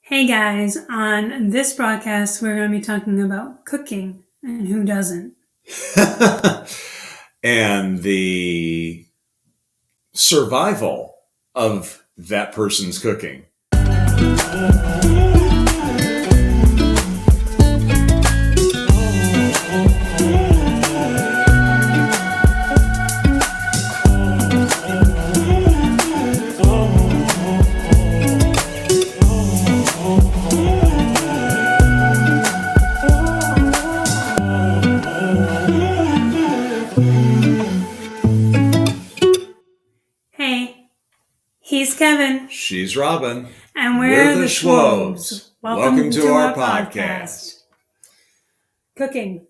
Hey guys, on this broadcast, we're going to be talking about cooking and who doesn't. And the survival of that person's cooking. Hey, he's Kevin. She's Robyn. And we're the Schwobs. Welcome to our podcast. Cooking.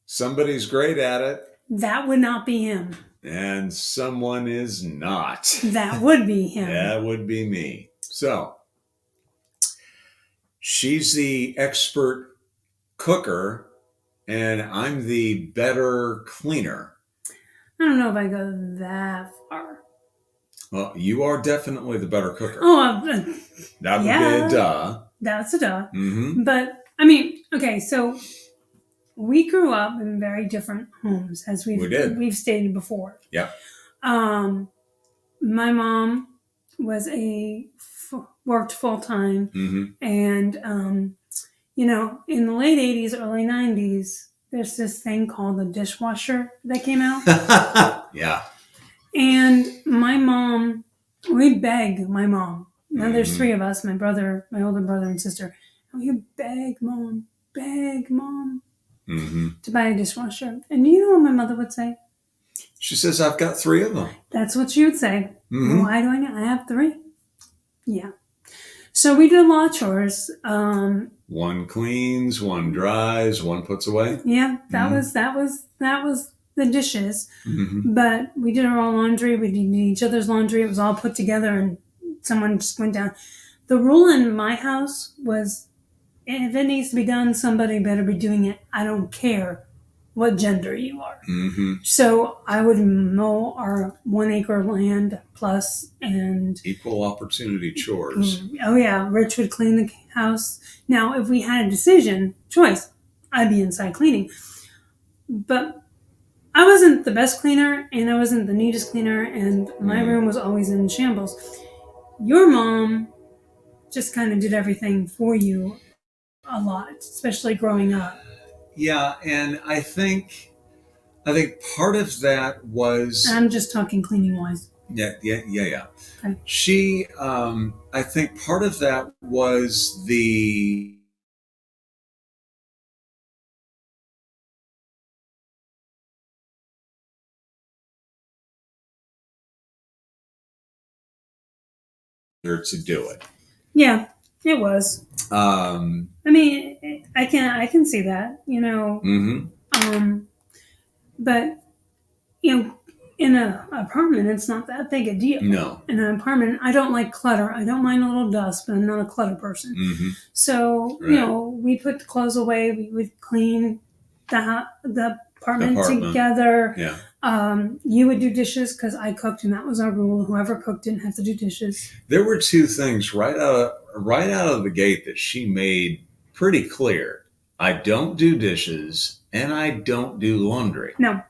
Somebody's great at it. That would not be him. And someone is not. That would be him. That would be me. So, she's the expert cooker, and I'm the better cleaner. I don't know if I go that far. Well, you are definitely the better cooker. That would be a duh. That's a duh. Mm-hmm. But, I mean, okay, so we grew up in very different homes, as we've stated before. Yeah. My mom was worked full time, and in the late 80s, early 90s, there's this thing called the dishwasher that came out. Yeah. And my mom, we beg my mom. Now there's three of us, my older brother and sister. And we beg mom to buy a dishwasher. And do you know what my mother would say? She says, I've got three of them. That's what she would say. Mm-hmm. Why do I have three? Yeah. So we did a lot of chores. One cleans, one dries, one puts away. Yeah, that was the dishes. Mm-hmm. But we did our own laundry. We did each other's laundry. It was all put together, and someone just went down. The rule in my house was, if it needs to be done, somebody better be doing it. I don't care what gender you are. Mm-hmm. So I would mow our 1 acre land plus, and equal opportunity chores. Oh yeah, Rich would clean the house. Now, if we had a choice, I'd be inside cleaning. But I wasn't the best cleaner, and I wasn't the neatest cleaner, and my room was always in shambles. Your mom just kind of did everything for you a lot, especially growing up. Yeah, and I think part of that was... I'm just talking cleaning wise. Yeah. Okay. She, I think part of that was the... to do it. Yeah, it was. I mean, I can see that, but in an apartment, it's not that big a deal. No. In an apartment, I don't like clutter. I don't mind a little dust, but I'm not a clutter person. Mm-hmm. So, right. We put the clothes away. We would clean the apartment together. Yeah. You would do dishes because I cooked, and that was our rule. Whoever cooked didn't have to do dishes. There were two things right out of the gate that she made pretty clear. I don't do dishes, and I don't do laundry. No.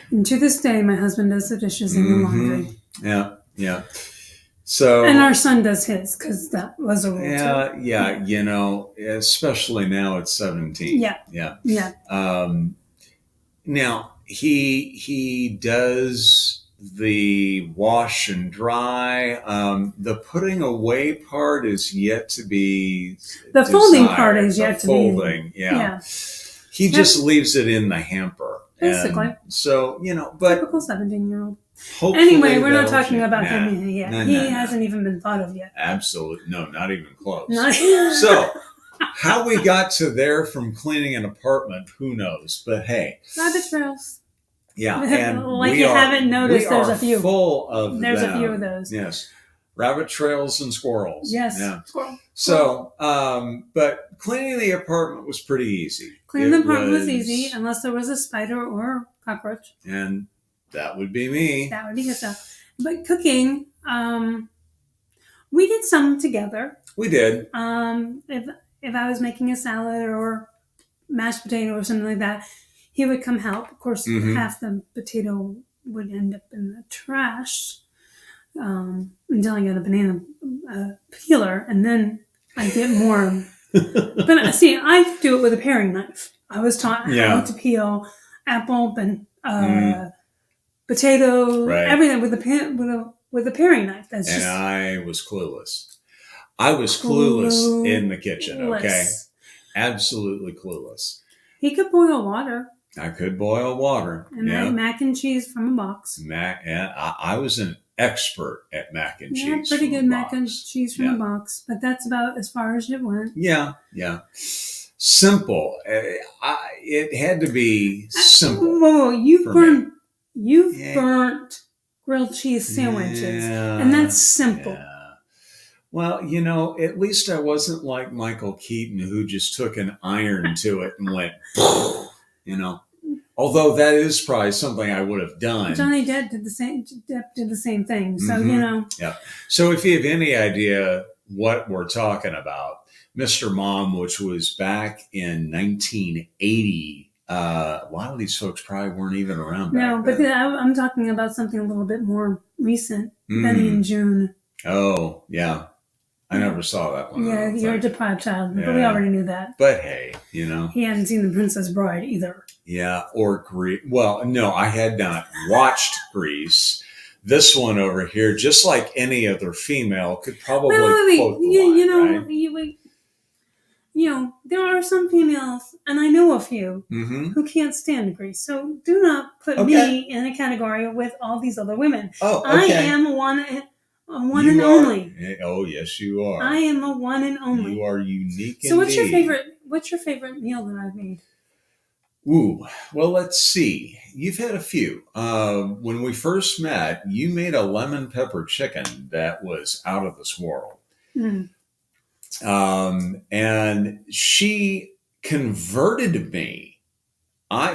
And to this day, my husband does the dishes and the laundry. Yeah. So, and our son does his, because that was a rule too. Yeah. Especially now at 17. Yeah. Now he does the wash and dry. The putting away part is yet to be. The folding part is yet to be. Folding, yeah. He just leaves it in the hamper. Basically. And so, but... Typical 17-year-old. Anyway, we're not talking about him yet. He hasn't even been thought of yet. Absolutely. No, not even close. So, how we got to there from cleaning an apartment, who knows? But hey. Rabbit trails. Yeah. And like you haven't noticed, there's a few. Full of There's them. A few of those. Yes. Rabbit trails and squirrels. Yes. Yeah. Squirrel. So, but cleaning the apartment was pretty easy. Cleaning the apartment was easy, unless there was a spider or a cockroach. And that would be me. That would be good stuff. But cooking, We did some together. We did. If I was making a salad or mashed potato or something like that, he would come help. Of course, half the potato would end up in the trash until I got a banana peeler, and then I get more. But see, I do it with a paring knife. I was taught how to peel apple and potato, everything with a paring knife. And I was clueless. I was clueless in the kitchen. Okay, absolutely clueless. He could boil water. I could boil water. And mac and cheese from a box. I was an expert at mac and cheese. Yeah, pretty good mac and cheese from a box, but that's about as far as it went. Yeah. Simple. It had to be simple. Whoa, you've burnt grilled cheese sandwiches, and that's simple. Yeah. Well, at least I wasn't like Michael Keaton, who just took an iron to it and went, Although that is probably something I would have done. Johnny Depp did the same thing. So, Yeah. So if you have any idea what we're talking about, Mr. Mom, which was back in 1980, a lot of these folks probably weren't even around back then. No, but I'm talking about something a little bit more recent, Benny and June. Oh, yeah. I never saw that one. Yeah, you're a deprived child, but we already knew that. But hey, He hadn't seen The Princess Bride either. Yeah, or Grease. Well, no, I had not watched Grease. This one over here, just like any other female, could probably quote the line, there are some females, and I know a few, who can't stand Grease. So do not put me in a category with all these other women. Oh, okay. I am one and only. Oh, yes, you are. I am a one and only. You are unique. So what's your favorite meal that I've made? Ooh, well, let's see. You've had a few. When we first met, you made a lemon pepper chicken that was out of this world. And she converted me.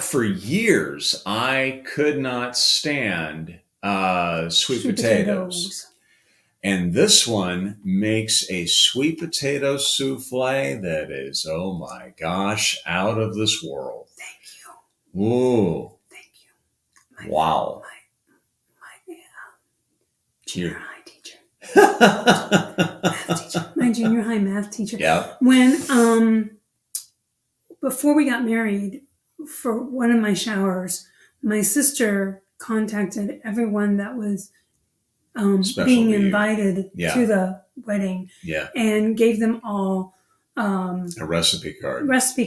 For years, I could not stand sweet potatoes. And this one makes a sweet potato souffle that is, oh my gosh, out of this world. Thank you. Ooh. Thank you. Wow. My junior high teacher. Math teacher. My junior high math teacher. Yeah. When, before we got married, for one of my showers, my sister contacted everyone that was being invited to the wedding, and gave them all a recipe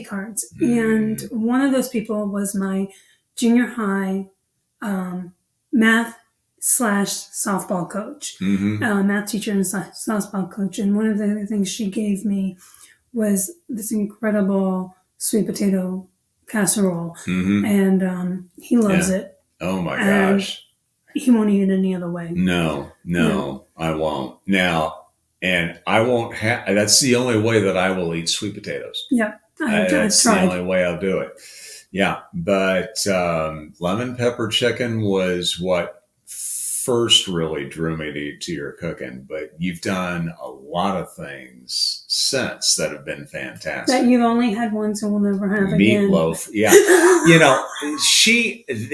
cards. And one of those people was my junior high math / softball coach, math teacher and softball coach. And one of the things she gave me was this incredible sweet potato casserole, and he loves it. Oh my gosh. He won't eat it any other way. No, I won't. Now, and I won't have, that's the only way that I will eat sweet potatoes. Yeah. That's the only way I'll do it. Yeah. But lemon pepper chicken was what first really drew me to your cooking. But you've done a lot of things since that have been fantastic. That you've only had once and will never have again. Meatloaf. Yeah.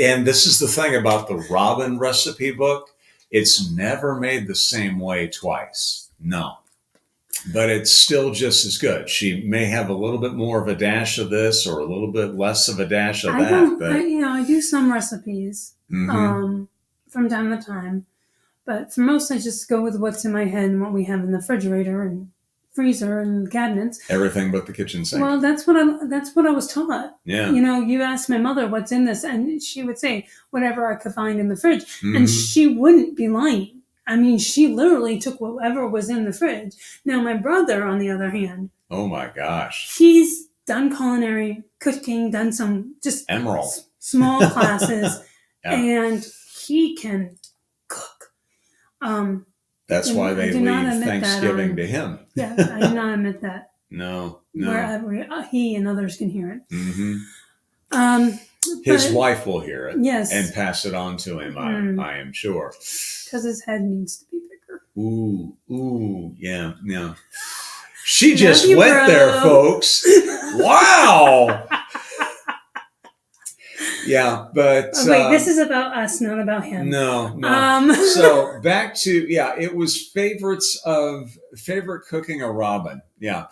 And this is the thing about the Robyn recipe book. It's never made the same way twice. No. But it's still just as good. She may have a little bit more of a dash of this or a little bit less of a dash of that. I do some recipes from time to time. But for most, I just go with what's in my head and what we have in the refrigerator and freezer and cabinets. Everything but the kitchen sink. Well, that's what I was taught. Yeah. You ask my mother what's in this, and she would say whatever I could find in the fridge, and she wouldn't be lying. I mean, she literally took whatever was in the fridge. Now, my brother, on the other hand, oh my gosh, he's done culinary cooking, done some just small classes, and he can cook. That's why they leave Thanksgiving to him. Yeah, I do not admit that. No. Wherever he and others can hear it. His wife will hear it. Yes. And pass it on to him, I am sure. Because his head needs to be bigger. Ooh, yeah, yeah. She Love just you, went bro. there, folks. Wow. Yeah, but Oh, wait, this is about us, not about him. no. So back to it was favorite cooking of Robyn. Yeah.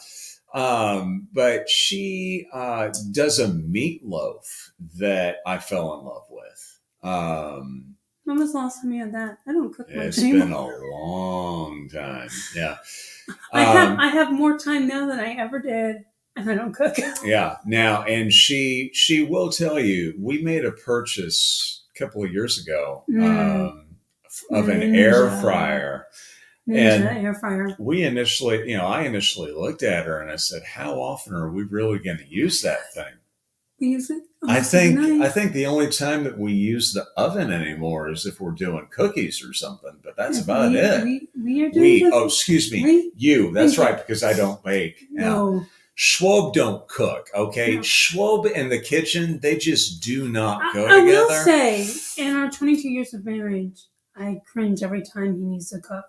But she does a meatloaf that I fell in love with. When was the last time you had that? I don't cook much It's anymore. been a long time. Yeah. I have more time now than I ever did, and I don't cook. Yeah. Now, and she will tell you, we made a purchase a couple of years ago of an air fryer. Ninja air fryer. We initially, I initially looked at her and I said, "How often are we really going to use that thing?" We use it. I think the only time that we use the oven anymore is if we're doing cookies or something. But that's about it. We are doing. Excuse me, you. That's right, because I don't bake. No. Schwob don't cook, okay? No. Schwob and the kitchen, they just do not go together. I together. will say, in our 22 years of marriage, I cringe every time he needs to cook.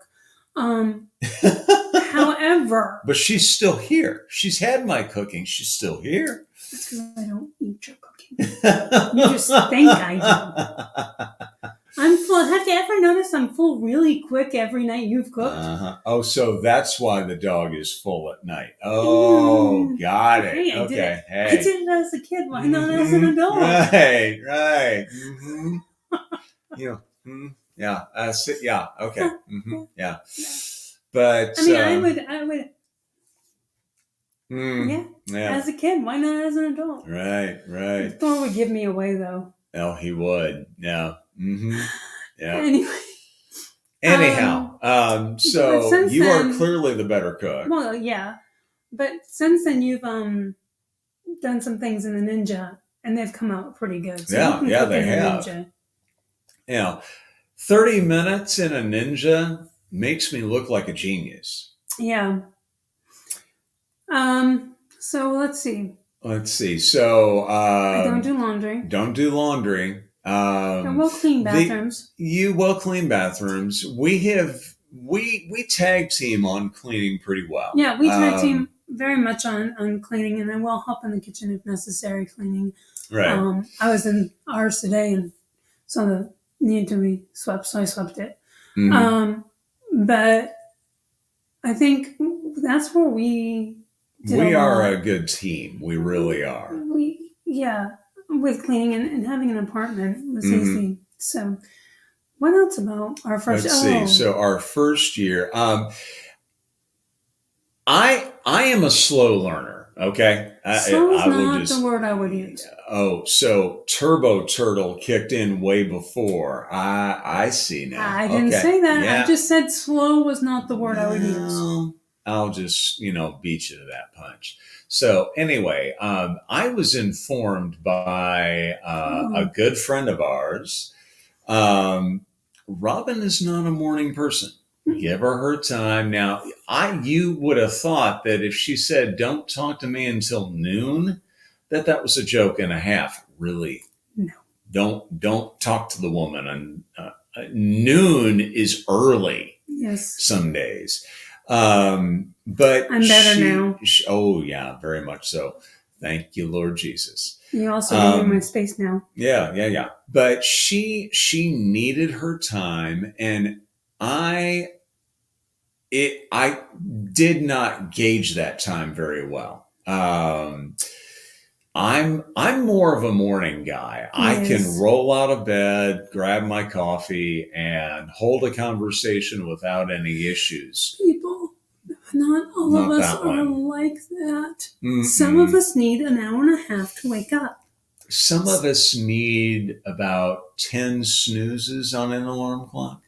However... But she's still here. She's had my cooking. She's still here. That's because I don't eat your cooking. You just think I do. I'm full. Have you ever noticed I'm full really quick every night you've cooked? Oh, so that's why the dog is full at night. Oh, got it. Hey, okay. I did it as a kid. Why not as an adult? Right. Mm-hmm. Yeah. Yeah. Okay. Mm-hmm. Yeah. But I mean, I would. Yeah. As a kid, why not as an adult? Right. Thor would give me away though. Oh, he would. Yeah. Mm-hmm. Yeah. Anyway. Anyhow, so you are clearly the better cook. Well, yeah, but since then you've done some things in the Ninja, and they've come out pretty good. So they have. Ninja. Yeah, 30 minutes in a Ninja makes me look like a genius. Yeah. So let's see. So I don't do laundry. And we'll clean bathrooms. You will clean bathrooms. We tag team on cleaning pretty well. Yeah, we tag team very much on cleaning, and I will help in the kitchen if necessary cleaning. Right. I was in ours today, and some of it needed to be swept, so I swept it. Mm-hmm. But I think that's where we are a good team. We really are. With cleaning and having an apartment was easy. So, what else about our first? Let's see. So our first year, I am a slow learner. Okay, slow is not the word I would use. Oh, so Turbo Turtle kicked in way before. I see now. I didn't say that. Yeah. I just said slow was not the word I would use. I'll just, beat you to that punch. So anyway, I was informed by a good friend of ours. Robyn is not a morning person. Give her her time. Now, you would have thought that if she said, "Don't talk to me until noon," that was a joke and a half. Really? No. Don't talk to the woman. Noon is early. Yes. Some days. But I'm better now. Oh yeah, very much so. Thank you, Lord Jesus. You also give me my space now. Yeah. But she needed her time, and I did not gauge that time very well. I'm more of a morning guy. Yes. I can roll out of bed, grab my coffee, and hold a conversation without any issues. People, not all of us are like that. Mm-hmm. Some of us need an hour and a half to wake up. Some of us need about 10 snoozes on an alarm clock.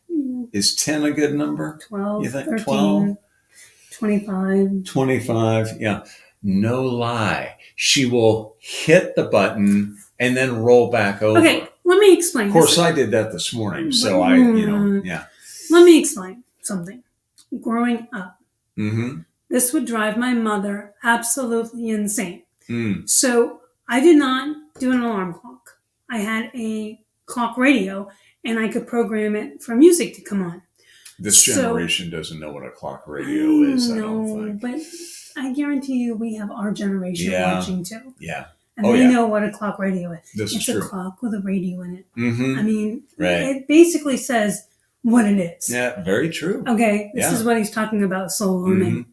Is 10 a good number? 12, you think? 13, 12? 25. 25, yeah. No lie. She will hit the button and then roll back over. Okay, let me explain. Of course, I did that this morning, so yeah. Let me explain something. Growing up, this would drive my mother absolutely insane. So I did not do an alarm clock. I had a clock radio, and I could program it for music to come on. This generation doesn't know what a clock radio is, I don't think. But I guarantee you we have our generation watching too. Yeah. And they know what a clock radio is. It's a clock with a radio in it. Mm-hmm. I mean, it basically says what it is. Yeah, very true. Okay, this is what he's talking about, soul learning.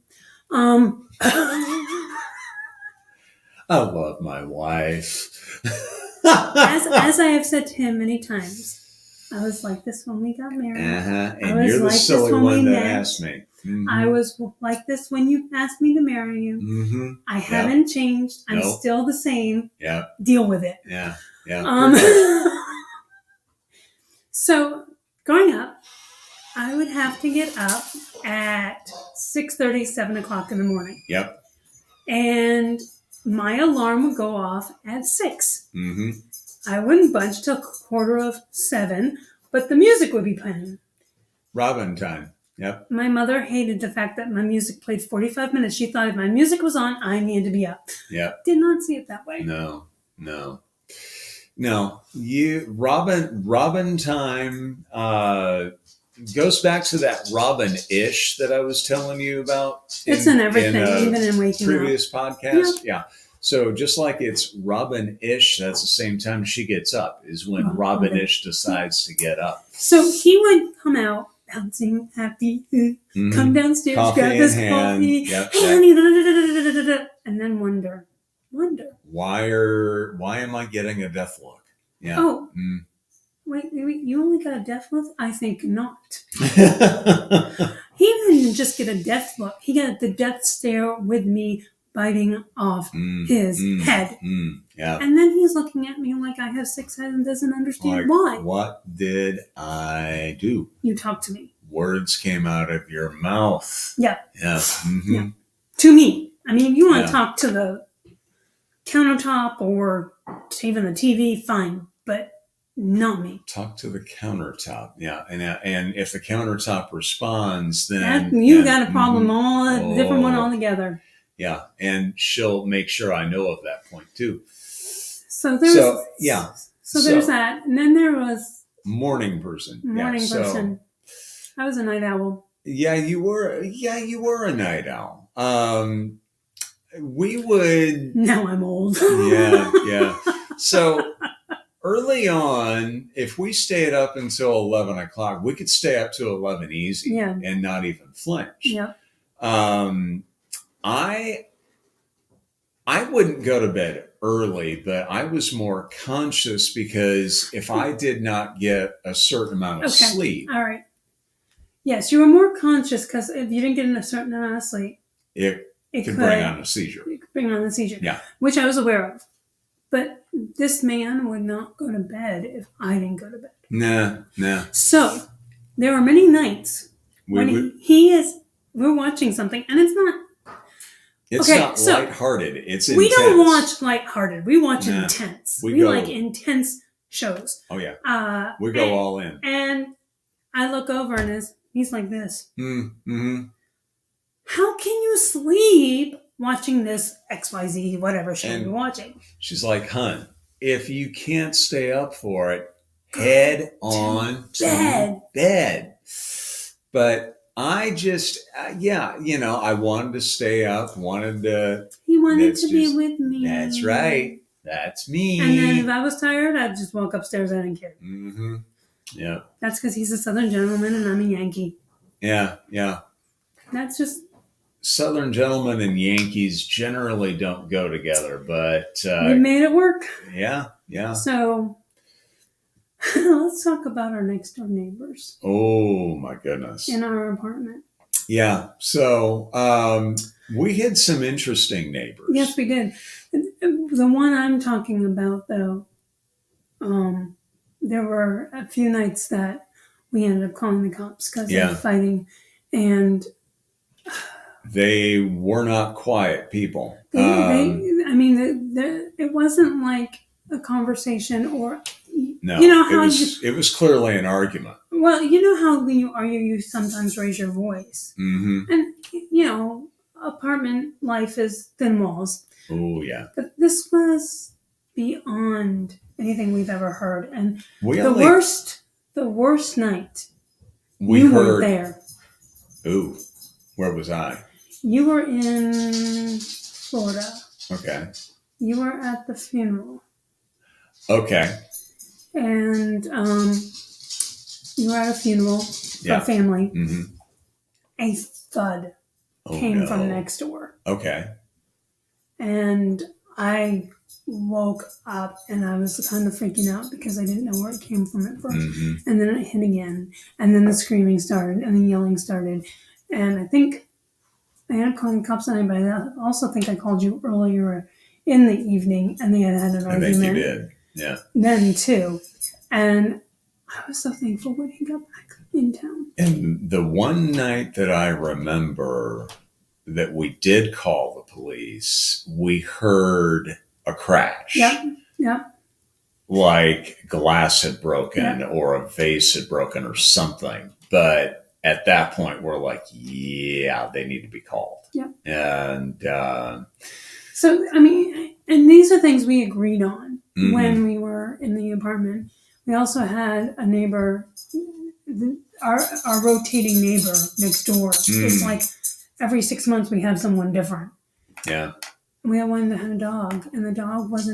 I love my wife. as I have said to him many times, I was like this when we got married. And you're the silly one that asked me. Mm-hmm. I was like this when you asked me to marry you. Mm-hmm. I haven't changed. I'm still the same. Yeah. Deal with it. Yeah. So growing up, I would have to get up at 6:30, 7 o'clock in the morning. Yep. And my alarm would go off at 6. Mm-hmm. I wouldn't budge till 6:45, but the music would be playing. Robyn time. Yep. My mother hated the fact that my music played 45 minutes. She thought if my music was on, I needed to be up. Yep. Did not see it that way. No. Robyn time goes back to that Robyn-ish that I was telling you about. It's in everything, even in waking previous up. podcast. Yeah. So just like it's Robyn-ish, that's the same time she gets up, is when Robyn-ish decides to get up. So he would come out bouncing, happy, come downstairs, coffee grab his coffee, and then wonder. Why am I getting a death look? Yeah. Oh. Wait, you only got a death look? I think not. He didn't just get a death look. He got the death stare with me biting off his head. Yeah. And then he's looking at me like I have 6 heads and doesn't understand why. What did I do? You talk to me. Words came out of your mouth. Yeah. Yeah. Mm-hmm. Yeah. To me. I mean, if you want to talk to the countertop or even the TV, fine. But not me. Talk to the countertop. Yeah. And if the countertop responds, then you got a problem different one altogether. Yeah. And she'll make sure I know of that point too. So there's that. And then there was morning person. Person. I was a night owl. Yeah, you were a night owl. We would. Now I'm old. Yeah. So early on, if we stayed up until 11 o'clock, we could stay up to 11 easy and not even flinch. Yeah. I wouldn't go to bed early, but I was more conscious because if I did not get a certain amount of sleep. All right. Yes, you were more conscious because if you didn't get a certain amount of sleep, it could bring on a seizure. It could bring on a seizure. Yeah. Which I was aware of. But this man would not go to bed if I didn't go to bed. Nah. So there were many nights when we're watching something and it's not. It's not lighthearted. It's intense. We don't watch lighthearted. We watch intense. We like intense shows. Oh yeah. We go all in. And I look over and he's like this. Mm-hmm. How can you sleep watching this XYZ whatever show you're watching? She's like, hun, if you can't stay up for it, head on to bed. But I just, I wanted to stay up, He wanted to be with me. That's right. That's me. And then if I was tired, I'd just walk upstairs. I didn't care. Mm-hmm. Yeah. That's because he's a Southern gentleman and I'm a Yankee. Yeah. That's just... Southern gentlemen and Yankees generally don't go together, but... we made it work. Yeah. So... let's talk about our next door neighbors. Oh my goodness. In our apartment. Yeah. So we had some interesting neighbors. Yes, we did. The one I'm talking about, though, there were a few nights that we ended up calling the cops because they were fighting, and they were not quiet people. It wasn't like a conversation or. No, you know how it was clearly an argument. Well, you know how when you argue, you sometimes raise your voice. Mm-hmm. And, apartment life is thin walls. Oh, yeah. But this was beyond anything we've ever heard. And the worst night We you heard. weren't there. Ooh, where was I? You were in Florida. Okay. You were at the funeral. Okay. And you were at a funeral for a family. Mm-hmm. A thud came from next door. Okay. And I woke up and I was kind of freaking out because I didn't know where it came from at first. Mm-hmm. And then it hit again. And then the screaming started and the yelling started. And I think I ended up calling the cops on it, but I also think I called you earlier in the evening and they had an argument. I think you did. Yeah. Then too. And I was so thankful when he got back in town. And the one night that I remember that we did call the police, we heard a crash. Yep. Like glass had broken or a vase had broken or something. But at that point, we're like, yeah, they need to be called. Yep. And so, I mean, and these are things we agreed on when we were in the apartment. We also had a neighbor, our rotating neighbor next door. It's like every 6 months we have someone different. Yeah. We had one that had a dog, and the dog was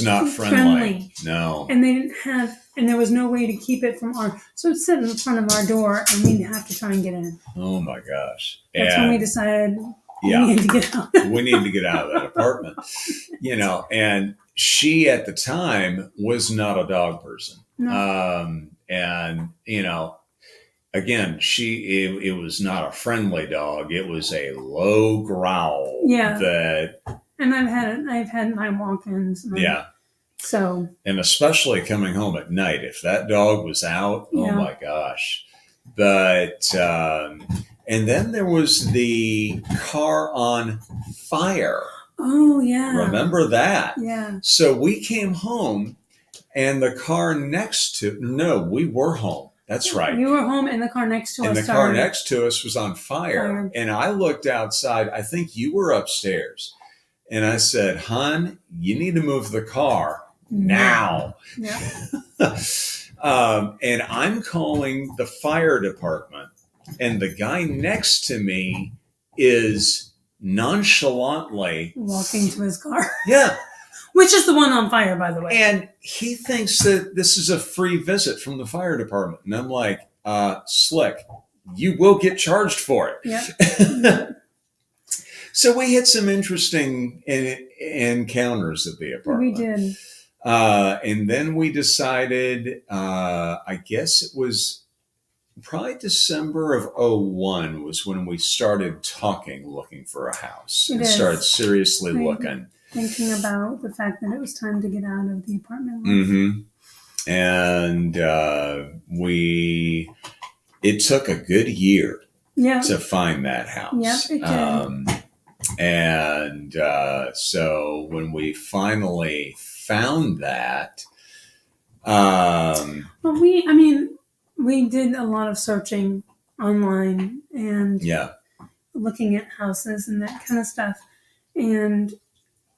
not friendly. No. And they didn't have, and there was no way to keep it from so it's sitting in front of our door, and we'd have to try and get in. Oh my gosh. That's when we decided we needed to get out. We need to get out of that apartment. And she at the time was not a dog person. No. And again, it was not a friendly dog. It was a low growl. Yeah. And I've had my walk-ins. Yeah. So. And especially coming home at night, if that dog was out, oh my gosh. But and then there was the car on fire. Oh yeah. Remember that? Yeah. So we came home, and the car next to we were home. That's right. We were home, and the car next to us. And the car next to us was on fire. And I looked outside. I think you were upstairs. And I said, hon, you need to move the car now. Yeah. And I'm calling the fire department. And the guy next to me is nonchalantly walking to his car. Yeah. Which is the one on fire, by the way. And he thinks that this is a free visit from the fire department. And I'm like, slick, you will get charged for it. Yeah. So we had some interesting encounters at the apartment. We did. And then we decided, I guess it was probably December of 2001 was when we started looking for a house. And started seriously looking. Thinking about the fact that it was time to get out of the apartment. Mm-hmm. And it took a good year to find that house. Yep, it did. And so when we finally found that, well, we did a lot of searching online and looking at houses and that kind of stuff. And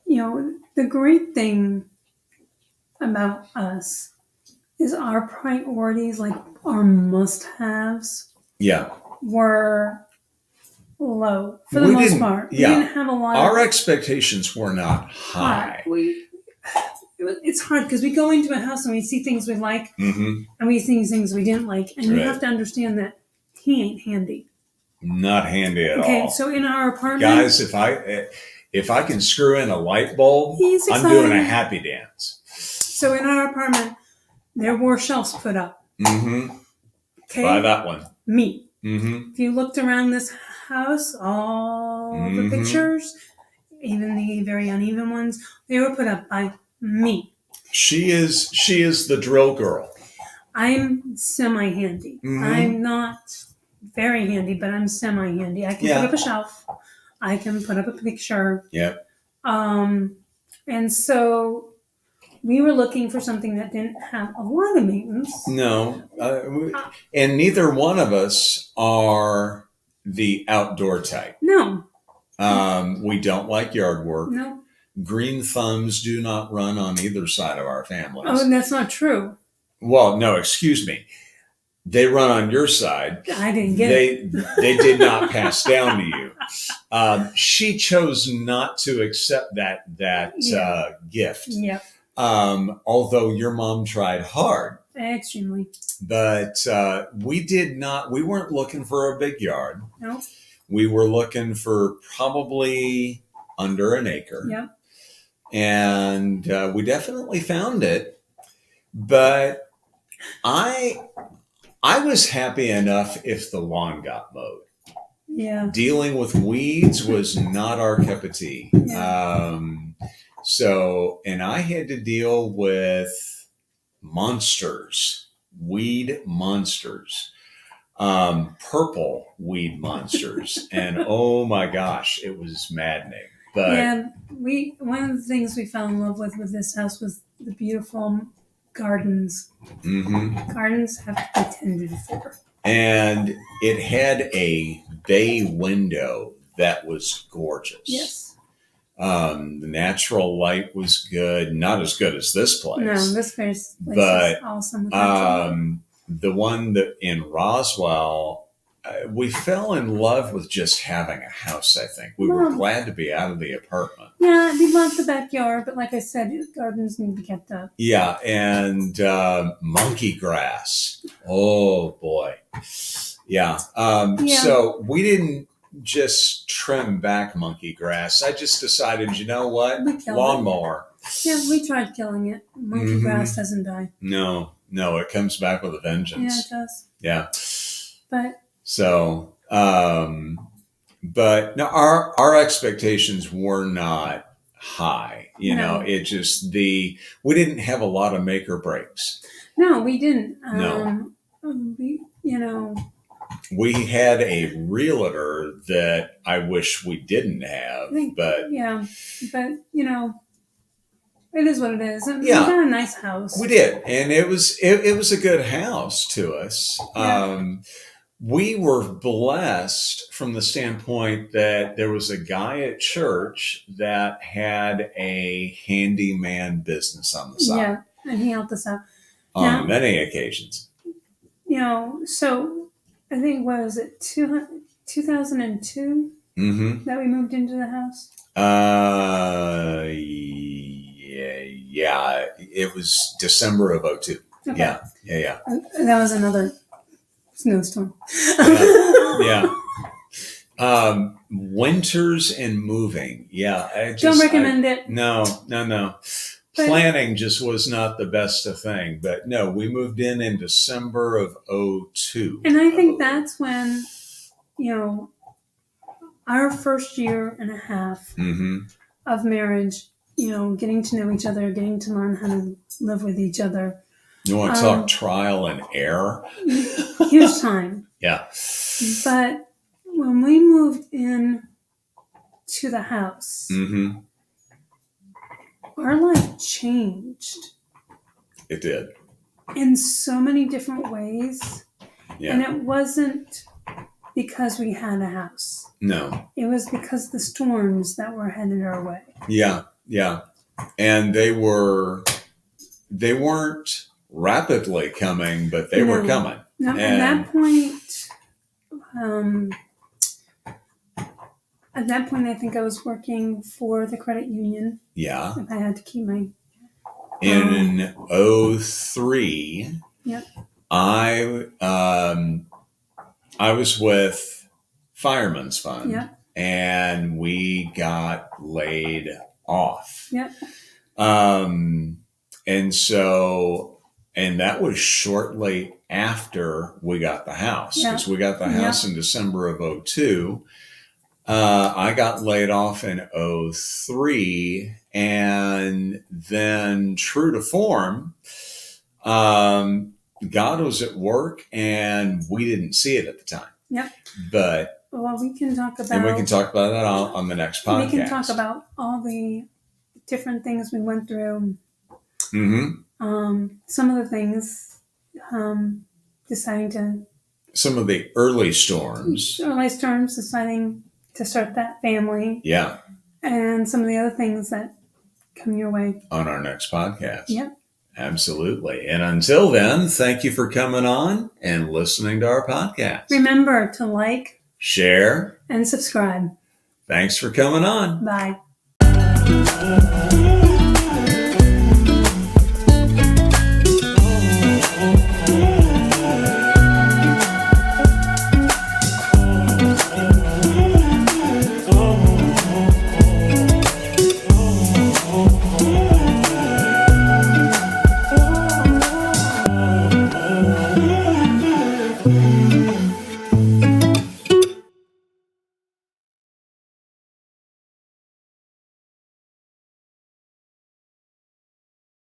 the great thing about us is our priorities, like our must-haves, were low for the most part. We didn't have a lot. Our expectations were not high. It's hard because we go into a house and we see things we like, and we see things we didn't like, and you have to understand that he ain't handy. Not handy at all. Okay, so in our apartment, guys, if I can screw in a light bulb, I'm doing a happy dance. So in our apartment, there were shelves put up. Mm-hmm. Okay. Buy that one. Me. Mm-hmm. If you looked around this house, all the pictures, even the very uneven ones, they were put up by me. She is the drill girl. I'm semi-handy. I'm not very handy, but I'm semi-handy. I can put up a shelf. I can put up a picture. Yep. And so we were looking for something that didn't have a lot of maintenance. No. And neither one of us are the outdoor type. No. We don't like yard work. No. Green thumbs do not run on either side of our families. Oh, and that's not true. Well, no, excuse me. they run on your side. I didn't get it. They did not pass down to you. She chose not to accept that gift. Yep. Although your mom tried hard. Extremely. But we weren't looking for a big yard. No. We were looking for probably under an acre. Yep. And we definitely found it. But I was happy enough if the lawn got mowed. Yeah. Dealing with weeds was not our cup of tea. Yeah. And I had to deal with monsters, weed monsters, purple weed monsters. And oh my gosh, it was maddening. But yeah, one of the things we fell in love with this house was the beautiful gardens. Mm-hmm. Gardens have to be tended for. And it had a bay window that was gorgeous. Yes. The natural light was good, not as good as this place. No, this place is awesome. The one that in Roswell, we fell in love with just having a house, I think. We were glad to be out of the apartment. Yeah, we loved the backyard, but like I said, gardens need to be kept up. Yeah, and monkey grass. Oh, boy. Yeah. So we didn't just trim back monkey grass. I just decided, you know what? Lawnmower. Yeah, we tried killing it. Monkey grass doesn't die. No, it comes back with a vengeance. Yeah, it does. Yeah. But so, but no, our expectations were not high. You know, it just we didn't have a lot of make or breaks. No, we didn't. No. We We had a realtor that I wish we didn't have, but it is what it is. And yeah, we got a nice house. We did, and it was a good house to us. Yeah. We were blessed from the standpoint that there was a guy at church that had a handyman business on the side. Yeah, and he helped us out on many occasions. So I think, what was it, 2002 that we moved into the house? Yeah, it was December of 2002. Okay. Yeah. That was another snowstorm. Yeah. Winters and moving. Yeah. Don't recommend it. No. Planning just was not the best of thing. But no, we moved in December of 2002. And I think that's when, our first year and a half of marriage, getting to know each other, getting to learn how to live with each other. You want to talk trial and error? Huge time. Yeah. But when we moved in to the house, our life changed. It did. In so many different ways. Yeah. And it wasn't because we had a house. No. It was because the storms that were headed our way. Yeah. And they weren't rapidly coming, but they were coming. No, at that point, I think I was working for the credit union. Yeah. I had to keep my... In 2003, yep. I was with Fireman's Fund, and we got laid off. Yep. And that was shortly after we got the house, because we got the house in December of 2002. I got laid off in 2003, and then true to form, God was at work, and we didn't see it at the time. Yep. But we can talk about... And we can talk about that on the next podcast. We can talk about all the different things we went through. Some of the things, deciding to... Some of the early storms. Deciding to start that family. Yeah. And some of the other things that come your way. On our next podcast. Yep. Absolutely. And until then, thank you for coming on and listening to our podcast. Remember to like, share, and subscribe. Thanks for coming on. Bye.